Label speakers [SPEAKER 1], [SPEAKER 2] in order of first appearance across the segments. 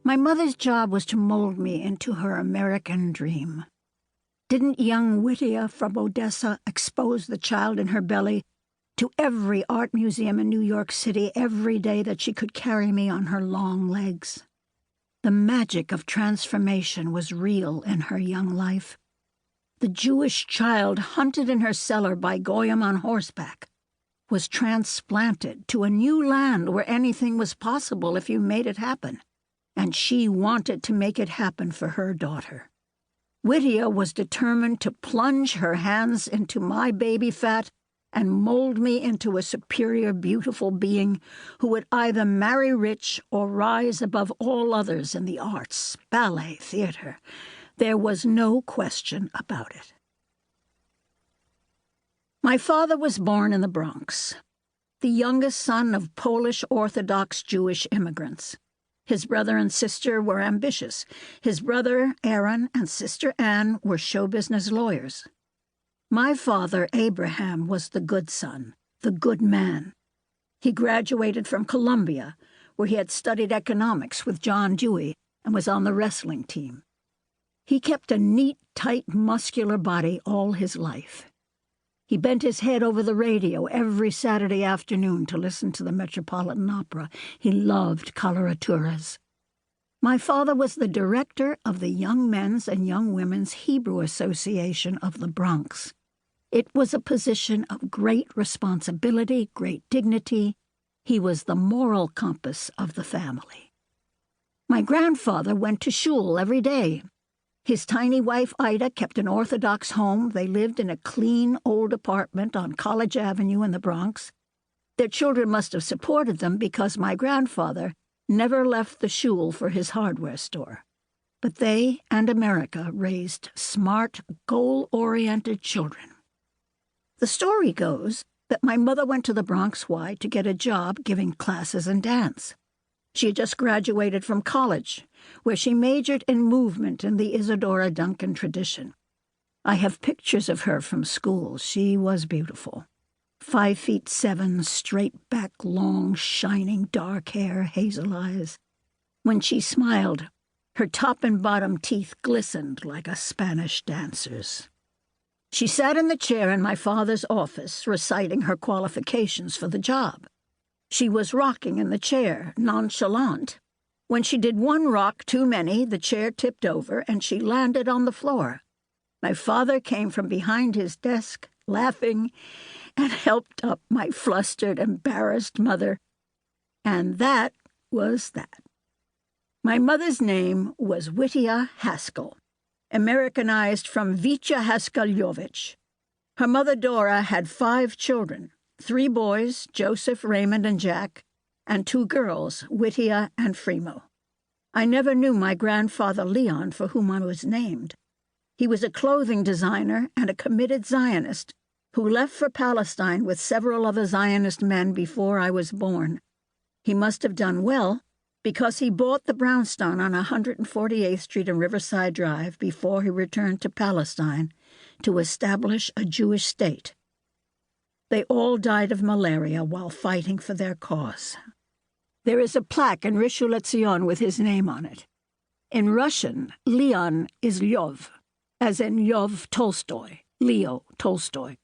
[SPEAKER 1] My mother's job was to mold me into her American dream. Didn't young Whittier from Odessa expose the child in her belly to every art museum in New York City every day that she could carry me on her long legs? The magic of transformation was real in her young life. The Jewish child hunted in her cellar by Goyim on horseback was transplanted to a new land where anything was possible if you made it happen, and she wanted to make it happen for her daughter. Whittier was determined to plunge her hands into my baby fat and mold me into a superior, beautiful being who would either marry rich or rise above all others in the arts, ballet, theater. There was no question about it. My father was born in the Bronx, the youngest son of Polish Orthodox Jewish immigrants. His brother and sister were ambitious. His brother, Aaron, and sister Anne were show business lawyers. My father, Abraham, was the good son, the good man. He graduated from Columbia, where he had studied economics with John Dewey and was on the wrestling team. He kept a neat, tight, muscular body all his life. He bent his head over the radio every Saturday afternoon to listen to the Metropolitan Opera. He loved coloraturas. My father was the director of the Young Men's and Young Women's Hebrew Association of the Bronx. It was a position of great responsibility, great dignity. He was the moral compass of the family. My grandfather went to shul every day. His tiny wife, Ida, kept an Orthodox home. They lived in a clean, old apartment on College Avenue in the Bronx. Their children must have supported them because my grandfather never left the shul for his hardware store. But they and America raised smart, goal-oriented children. The story goes that my mother went to the Bronx Y to get a job giving classes in dance. She had just graduated from college, where she majored in movement in the Isadora Duncan tradition. I have pictures of her from school. She was beautiful. 5'7", straight back, long, shining, dark hair, hazel eyes. When she smiled, her top and bottom teeth glistened like a Spanish dancer's. She sat in the chair in my father's office, reciting her qualifications for the job. She was rocking in the chair, nonchalant. When she did one rock too many, the chair tipped over and she landed on the floor. My father came from behind his desk, laughing, and helped up my flustered, embarrassed mother. And that was that. My mother's name was Whittier Haskell, Americanized from Vitya Haskelyovich. Her mother, Dora, had 5 children, 3 boys, Joseph, Raymond, and Jack, and 2 girls, Whittier and Fremo. I never knew my grandfather Leon, for whom I was named. He was a clothing designer and a committed Zionist who left for Palestine with several other Zionist men before I was born. He must have done well, because he bought the brownstone on 148th Street and Riverside Drive before he returned to Palestine to establish a Jewish state. They all died of malaria while fighting for their cause. There is a plaque in Rishon LeZion with his name on it. In Russian, Leon is Lyov, as in Lyov Tolstoy, Leo Tolstoy.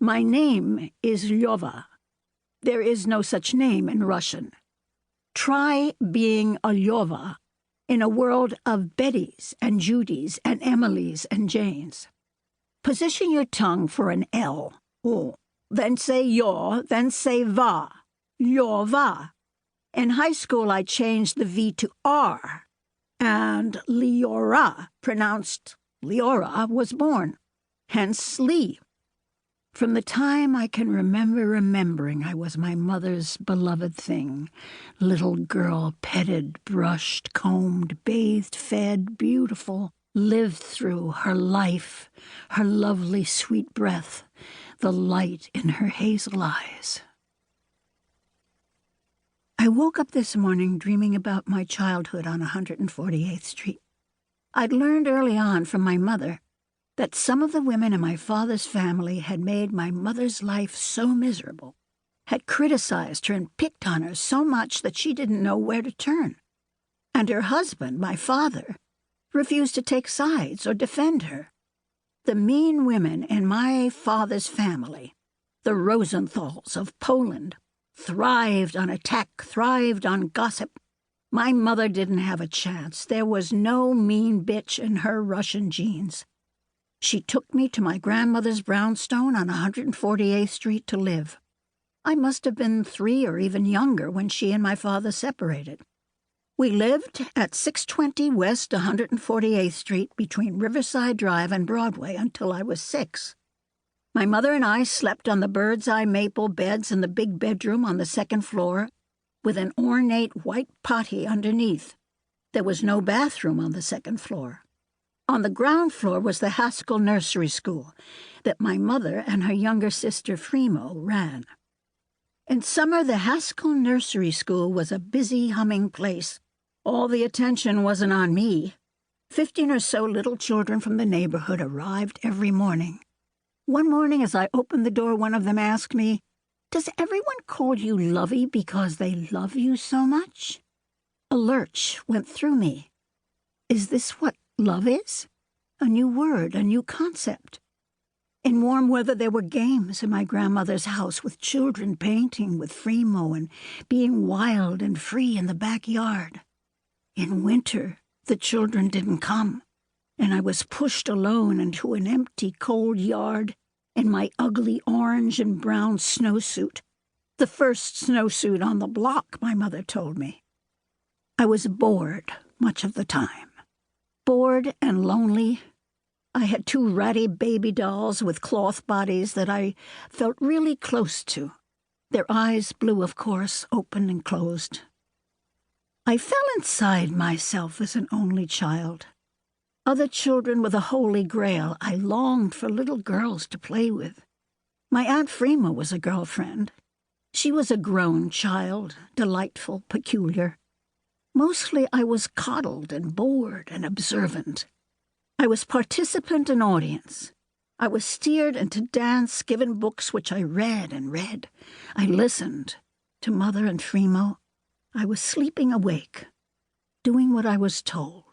[SPEAKER 1] My name is Lyova. There is no such name in Russian. Try being a Lyova in a world of Bettys and Judys and Emilys and Janes. Position your tongue for an L, O. Then say yor, then say va, Lyova. In high school, I changed the V to R, and Leora, pronounced Leora, was born, hence Lee. From the time I can remember remembering, I was my mother's beloved thing. Little girl, petted, brushed, combed, bathed, fed, beautiful, lived through her life, her lovely sweet breath, the light in her hazel eyes. I woke up this morning dreaming about my childhood on 148th Street. I'd learned early on from my mother that some of the women in my father's family had made my mother's life so miserable, had criticized her and picked on her so much that she didn't know where to turn. and her husband, my father, refused to take sides or defend her. The mean women in my father's family, the Rosenthals of Poland, thrived on attack, thrived on gossip. My mother didn't have a chance. There was no mean bitch in her Russian genes. She took me to my grandmother's brownstone on 148th Street to live. I must have been 3 or even younger when she and my father separated. We lived at 620 West 148th Street between Riverside Drive and Broadway until I was 6. My mother and I slept on the bird's-eye maple beds in the big bedroom on the second floor with an ornate white potty underneath. There was no bathroom on the second floor. On the ground floor was the Haskell Nursery School that my mother and her younger sister Fremo ran. In summer, the Haskell Nursery School was a busy, humming place. All the attention wasn't on me. 15 or so little children from the neighborhood arrived every morning. One morning as I opened the door, one of them asked me, "Does everyone call you Lovey because they love you so much?" A lurch went through me. Is this what love is? A new word, a new concept. In warm weather there were games in my grandmother's house with children painting with Fremo and being wild and free in the backyard. In winter, the children didn't come, and I was pushed alone into an empty, cold yard in my ugly orange and brown snowsuit, the first snowsuit on the block, my mother told me. I was bored much of the time. Bored and lonely. I had 2 ratty baby dolls with cloth bodies that I felt really close to. Their eyes blue, of course, open and closed. I fell inside myself as an only child. Other children were the holy grail. I longed for little girls to play with. My Aunt Frema was a girlfriend. She was a grown child, delightful, peculiar. Mostly I was coddled and bored and observant. I was participant and audience. I was steered into dance, given books which I read and read. I listened to Mother and Fremo. I was sleeping awake, doing what I was told.